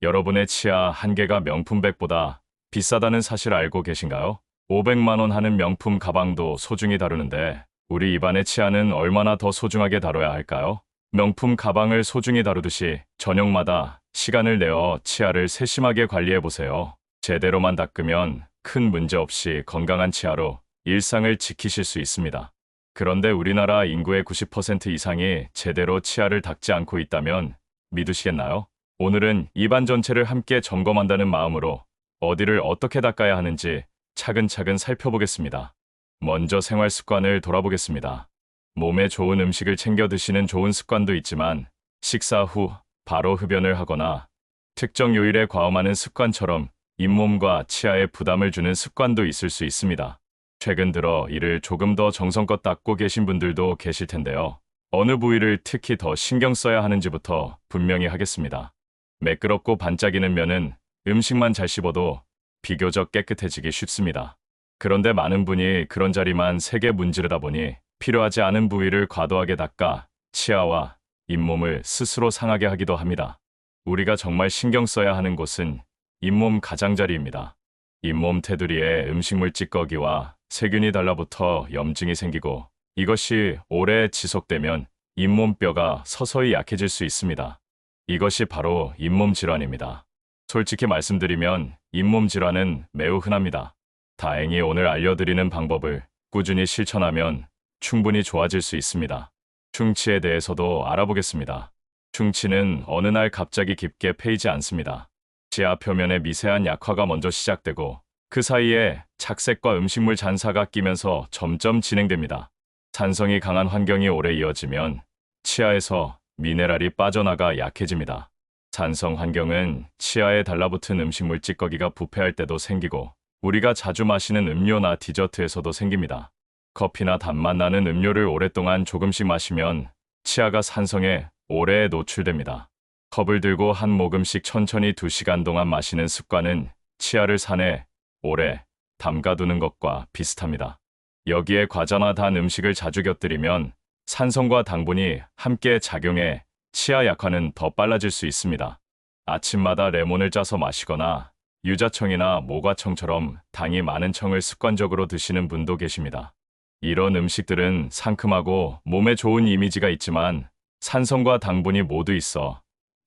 여러분의 치아 한 개가 명품백보다 비싸다는 사실 알고 계신가요? 500만 원 하는 명품 가방도 소중히 다루는데 우리 입안의 치아는 얼마나 더 소중하게 다뤄야 할까요? 명품 가방을 소중히 다루듯이 저녁마다 시간을 내어 치아를 세심하게 관리해 보세요. 제대로만 닦으면 큰 문제 없이 건강한 치아로 일상을 지키실 수 있습니다. 그런데 우리나라 인구의 90% 이상이 제대로 치아를 닦지 않고 있다면 믿으시겠나요? 오늘은 입안 전체를 함께 점검한다는 마음으로 어디를 어떻게 닦아야 하는지 차근차근 살펴보겠습니다. 먼저 생활 습관을 돌아보겠습니다. 몸에 좋은 음식을 챙겨 드시는 좋은 습관도 있지만 식사 후 바로 흡연을 하거나 특정 요일에 과음하는 습관처럼 잇몸과 치아에 부담을 주는 습관도 있을 수 있습니다. 최근 들어 이를 조금 더 정성껏 닦고 계신 분들도 계실 텐데요. 어느 부위를 특히 더 신경 써야 하는지부터 분명히 하겠습니다. 매끄럽고 반짝이는 면은 음식만 잘 씹어도 비교적 깨끗해지기 쉽습니다. 그런데 많은 분이 그런 자리만 세게 문지르다 보니 필요하지 않은 부위를 과도하게 닦아 치아와 잇몸을 스스로 상하게 하기도 합니다. 우리가 정말 신경 써야 하는 곳은 잇몸 가장자리입니다. 잇몸 테두리에 음식물 찌꺼기와 세균이 달라붙어 염증이 생기고 이것이 오래 지속되면 잇몸뼈가 서서히 약해질 수 있습니다. 이것이 바로 잇몸 질환입니다. 솔직히 말씀드리면 잇몸 질환은 매우 흔합니다. 다행히 오늘 알려드리는 방법을 꾸준히 실천하면 충분히 좋아질 수 있습니다. 충치에 대해서도 알아보겠습니다. 충치는 어느 날 갑자기 깊게 패이지 않습니다. 치아 표면의 미세한 약화가 먼저 시작되고 그 사이에 착색과 음식물 잔사가 끼면서 점점 진행됩니다. 산성이 강한 환경이 오래 이어지면 치아에서 미네랄이 빠져나가 약해집니다. 산성 환경은 치아에 달라붙은 음식물 찌꺼기가 부패할 때도 생기고 우리가 자주 마시는 음료나 디저트에서도 생깁니다. 커피나 단맛 나는 음료를 오랫동안 조금씩 마시면 치아가 산성에 오래 노출됩니다. 컵을 들고 한 모금씩 천천히 2시간 동안 마시는 습관은 치아를 산에 오래 담가두는 것과 비슷합니다. 여기에 과자나 단 음식을 자주 곁들이면 산성과 당분이 함께 작용해 치아 약화는 더 빨라질 수 있습니다. 아침마다 레몬을 짜서 마시거나 유자청이나 모과청처럼 당이 많은 청을 습관적으로 드시는 분도 계십니다. 이런 음식들은 상큼하고 몸에 좋은 이미지가 있지만 산성과 당분이 모두 있어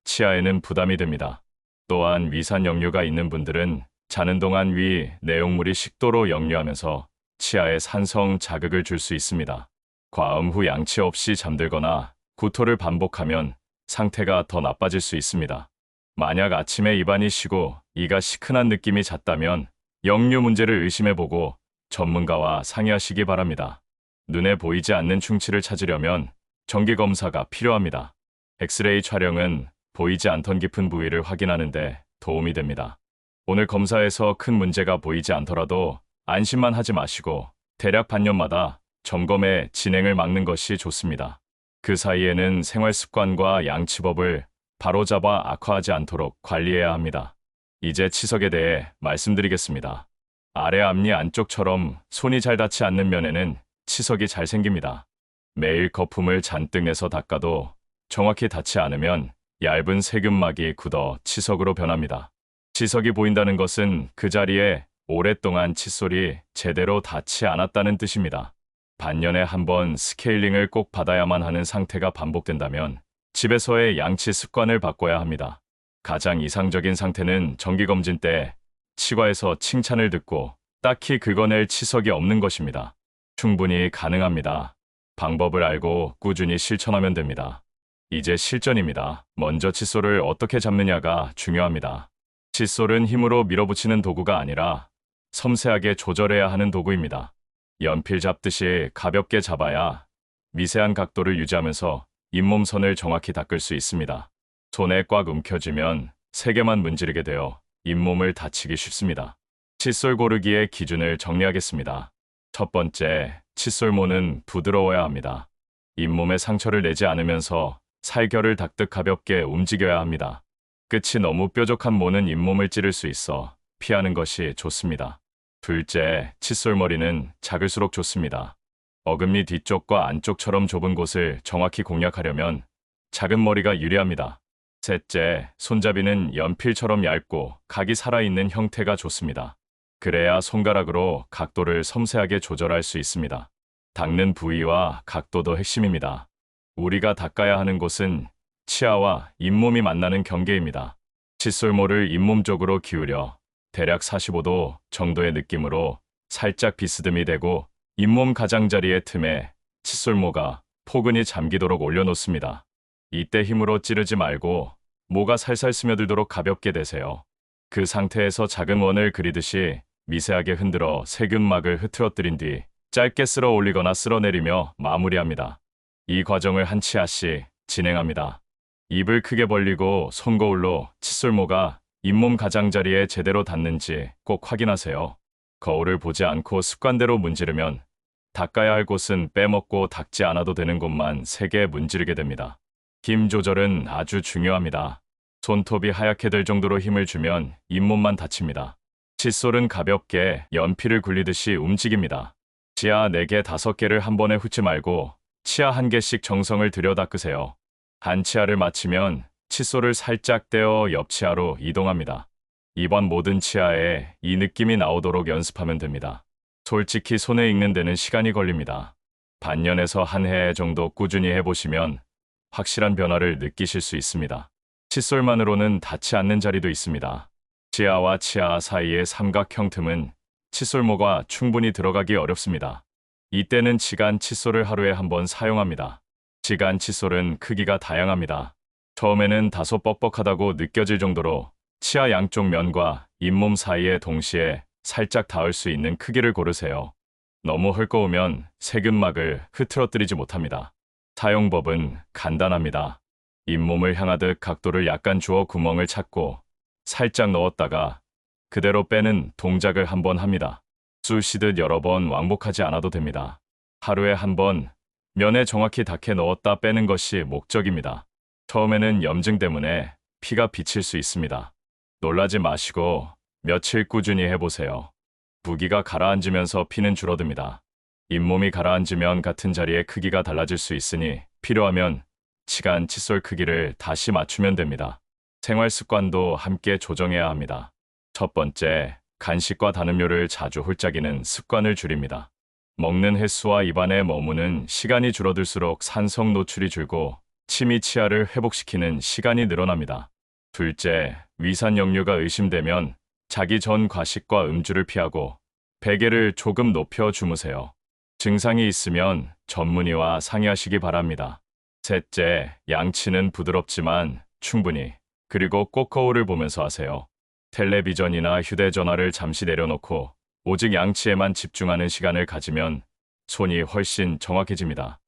치아에는 부담이 됩니다. 또한 위산 역류가 있는 분들은 자는 동안 위 내용물이 식도로 역류하면서 치아에 산성 자극을 줄 수 있습니다. 과음 후 양치 없이 잠들거나 구토를 반복하면 상태가 더 나빠질 수 있습니다. 만약 아침에 입안이 쉬고 이가 시큰한 느낌이 잦다면 역류 문제를 의심해보고 전문가와 상의하시기 바랍니다. 눈에 보이지 않는 충치를 찾으려면 정기검사가 필요합니다. 엑스레이 촬영은 보이지 않던 깊은 부위를 확인하는데 도움이 됩니다. 오늘 검사에서 큰 문제가 보이지 않더라도 안심만 하지 마시고 대략 반년마다 점검에 진행을 막는 것이 좋습니다. 그 사이에는 생활 습관과 양치법을 바로잡아 악화하지 않도록 관리해야 합니다. 이제 치석에 대해 말씀드리겠습니다. 아래 앞니 안쪽처럼 손이 잘 닿지 않는 면에는 치석이 잘 생깁니다. 매일 거품을 잔뜩 내서 닦아도 정확히 닿지 않으면 얇은 세균막이 굳어 치석으로 변합니다. 치석이 보인다는 것은 그 자리에 오랫동안 칫솔이 제대로 닿지 않았다는 뜻입니다. 반년에 한 번 스케일링을 꼭 받아야만 하는 상태가 반복된다면 집에서의 양치 습관을 바꿔야 합니다. 가장 이상적인 상태는 정기검진 때 치과에서 칭찬을 듣고 딱히 긁어낼 치석이 없는 것입니다. 충분히 가능합니다. 방법을 알고 꾸준히 실천하면 됩니다. 이제 실전입니다. 먼저 칫솔을 어떻게 잡느냐가 중요합니다. 칫솔은 힘으로 밀어붙이는 도구가 아니라 섬세하게 조절해야 하는 도구입니다. 연필 잡듯이 가볍게 잡아야 미세한 각도를 유지하면서 잇몸선을 정확히 닦을 수 있습니다. 손에 꽉 움켜쥐면 세게만 문지르게 되어 잇몸을 다치기 쉽습니다. 칫솔 고르기의 기준을 정리하겠습니다. 첫 번째, 칫솔모는 부드러워야 합니다. 잇몸에 상처를 내지 않으면서 살결을 닦듯 가볍게 움직여야 합니다. 끝이 너무 뾰족한 모는 잇몸을 찌를 수 있어 피하는 것이 좋습니다. 둘째, 칫솔머리는 작을수록 좋습니다. 어금니 뒤쪽과 안쪽처럼 좁은 곳을 정확히 공략하려면 작은 머리가 유리합니다. 셋째, 손잡이는 연필처럼 얇고 각이 살아있는 형태가 좋습니다. 그래야 손가락으로 각도를 섬세하게 조절할 수 있습니다. 닦는 부위와 각도도 핵심입니다. 우리가 닦아야 하는 곳은 치아와 잇몸이 만나는 경계입니다. 칫솔모를 잇몸 쪽으로 기울여 대략 45도 정도의 느낌으로 살짝 비스듬히 대고 잇몸 가장자리의 틈에 칫솔모가 포근히 잠기도록 올려놓습니다. 이때 힘으로 찌르지 말고 모가 살살 스며들도록 가볍게 대세요. 그 상태에서 작은 원을 그리듯이 미세하게 흔들어 세균막을 흐트러뜨린 뒤 짧게 쓸어 올리거나 쓸어내리며 마무리합니다. 이 과정을 한 치아씩 진행합니다. 입을 크게 벌리고 손 거울로 칫솔모가 잇몸 가장자리에 제대로 닿는지 꼭 확인하세요. 거울을 보지 않고 습관대로 문지르면 닦아야 할 곳은 빼먹고 닦지 않아도 되는 곳만 세게 문지르게 됩니다. 힘 조절은 아주 중요합니다. 손톱이 하얗게 될 정도로 힘을 주면 잇몸만 다칩니다. 칫솔은 가볍게 연필을 굴리듯이 움직입니다. 치아 4개, 5개를 한 번에 훑지 말고 치아 1개씩 정성을 들여 닦으세요. 한 치아를 마치면 칫솔을 살짝 떼어 옆 치아로 이동합니다. 이번 모든 치아에 이 느낌이 나오도록 연습하면 됩니다. 솔직히 손에 익는 데는 시간이 걸립니다. 반년에서 한 해 정도 꾸준히 해보시면 확실한 변화를 느끼실 수 있습니다. 칫솔만으로는 닿지 않는 자리도 있습니다. 치아와 치아 사이의 삼각형 틈은 칫솔모가 충분히 들어가기 어렵습니다. 이때는 지간 칫솔을 하루에 한 번 사용합니다. 지간 칫솔은 크기가 다양합니다. 처음에는 다소 뻑뻑하다고 느껴질 정도로 치아 양쪽 면과 잇몸 사이에 동시에 살짝 닿을 수 있는 크기를 고르세요. 너무 헐거우면 세균막을 흐트러뜨리지 못합니다. 사용법은 간단합니다. 잇몸을 향하듯 각도를 약간 주어 구멍을 찾고 살짝 넣었다가 그대로 빼는 동작을 한번 합니다. 쑤시듯 여러 번 왕복하지 않아도 됩니다. 하루에 한 번 면에 정확히 닿게 넣었다 빼는 것이 목적입니다. 처음에는 염증 때문에 피가 비칠 수 있습니다. 놀라지 마시고 며칠 꾸준히 해보세요. 부기가 가라앉으면서 피는 줄어듭니다. 잇몸이 가라앉으면 같은 자리의 크기가 달라질 수 있으니 필요하면 치간 칫솔 크기를 다시 맞추면 됩니다. 생활 습관도 함께 조정해야 합니다. 첫 번째, 간식과 단음료를 자주 홀짝이는 습관을 줄입니다. 먹는 횟수와 입안에 머무는 시간이 줄어들수록 산성 노출이 줄고 침이 치아를 회복시키는 시간이 늘어납니다. 둘째, 위산 역류가 의심되면 자기 전 과식과 음주를 피하고 베개를 조금 높여 주무세요. 증상이 있으면 전문의와 상의하시기 바랍니다. 셋째, 양치는 부드럽지만 충분히 그리고 꼭 거울을 보면서 하세요. 텔레비전이나 휴대전화를 잠시 내려놓고 오직 양치에만 집중하는 시간을 가지면 손이 훨씬 정확해집니다.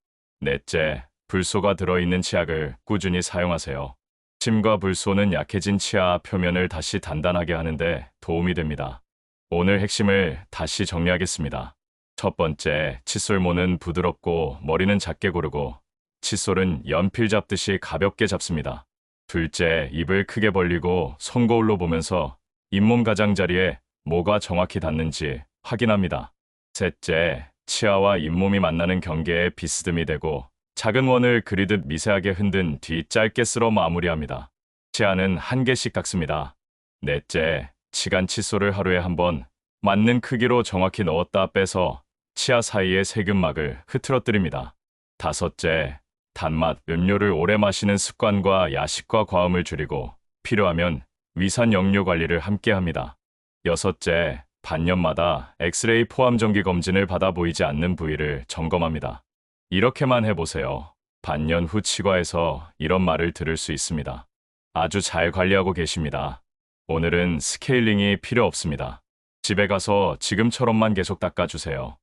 넷째, 불소가 들어있는 치약을 꾸준히 사용하세요. 침과 불소는 약해진 치아 표면을 다시 단단하게 하는데 도움이 됩니다. 오늘 핵심을 다시 정리하겠습니다. 첫 번째, 칫솔모는 부드럽고 머리는 작게 고르고 칫솔은 연필 잡듯이 가볍게 잡습니다. 둘째, 입을 크게 벌리고 손 거울로 보면서 잇몸 가장자리에 뭐가 정확히 닿는지 확인합니다. 셋째, 치아와 잇몸이 만나는 경계에 비스듬히 대고 작은 원을 그리듯 미세하게 흔든 뒤 짧게 쓸어 마무리합니다. 치아는 1개씩 닦습니다. 넷째, 치간 칫솔을 하루에 한 번 맞는 크기로 정확히 넣었다 빼서 치아 사이의 세균막을 흐트러뜨립니다. 다섯째, 단맛, 음료를 오래 마시는 습관과 야식과 과음을 줄이고 필요하면 위산 역류 관리를 함께 합니다. 여섯째, 반년마다 엑스레이 포함 정기 검진을 받아 보이지 않는 부위를 점검합니다. 이렇게만 해보세요. 반년 후 치과에서 이런 말을 들을 수 있습니다. 아주 잘 관리하고 계십니다. 오늘은 스케일링이 필요 없습니다. 집에 가서 지금처럼만 계속 닦아주세요.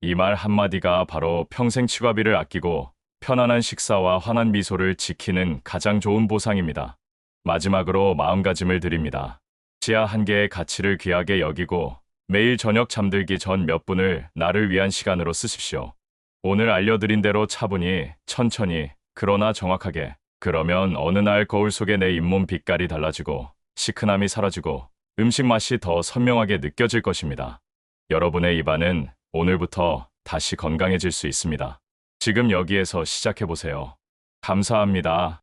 이 말 한마디가 바로 평생 치과비를 아끼고 편안한 식사와 환한 미소를 지키는 가장 좋은 보상입니다. 마지막으로 마음가짐을 드립니다. 치아 1개의 가치를 귀하게 여기고 매일 저녁 잠들기 전 몇 분을 나를 위한 시간으로 쓰십시오. 오늘 알려드린 대로 차분히, 천천히, 그러나 정확하게. 그러면 어느 날 거울 속에 내 잇몸 빛깔이 달라지고 시큰함이 사라지고 음식 맛이 더 선명하게 느껴질 것입니다. 여러분의 입안은 오늘부터 다시 건강해질 수 있습니다. 지금 여기에서 시작해보세요. 감사합니다.